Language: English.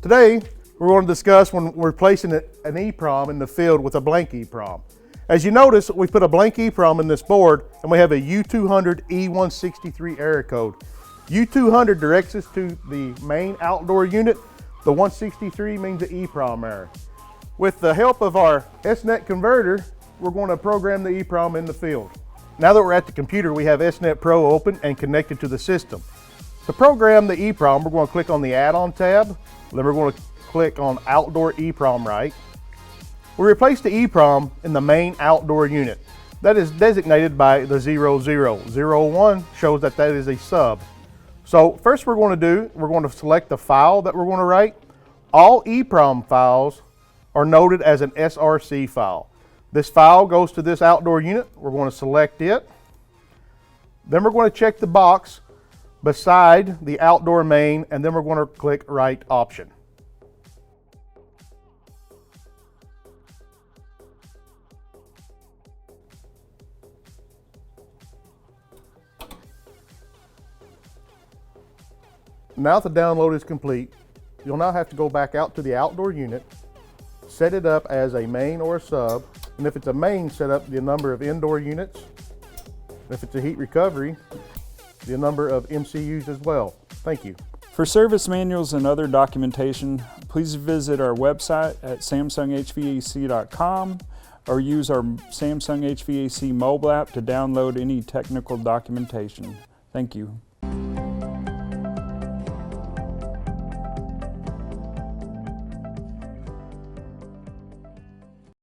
Today, we're going to discuss when we're placing an EEPROM in the field with a blank EEPROM. As you notice, we put a blank EEPROM in this board and we have a U200 E163 error code. U200 directs us to the main outdoor unit. The 163 means the EEPROM error. With the help of our SNET converter, we're going to program the EEPROM in the field. Now that we're at the computer, we have SNET Pro open and connected to the system. To program the EEPROM, we're going to click on the Add-on tab. Then we're going to click on Outdoor EEPROM right. We replace the EEPROM in the main outdoor unit. That is designated by the 00. 01 shows that that is a sub. So first we're going to select the file that we're going to write. All EEPROM files are noted as an SRC file. This file goes to this outdoor unit. We're going to select it. Then we're going to check the box beside the outdoor main, and then we're going to click Write option. Now that the download is complete, you'll now have to go back out to the outdoor unit, set it up as a main or a sub, and if it's a main, set up the number of indoor units. If it's a heat recovery, the number of MCUs as well. Thank you. For service manuals and other documentation, please visit our website at samsunghvac.com or use our Samsung HVAC mobile app to download any technical documentation. Thank you.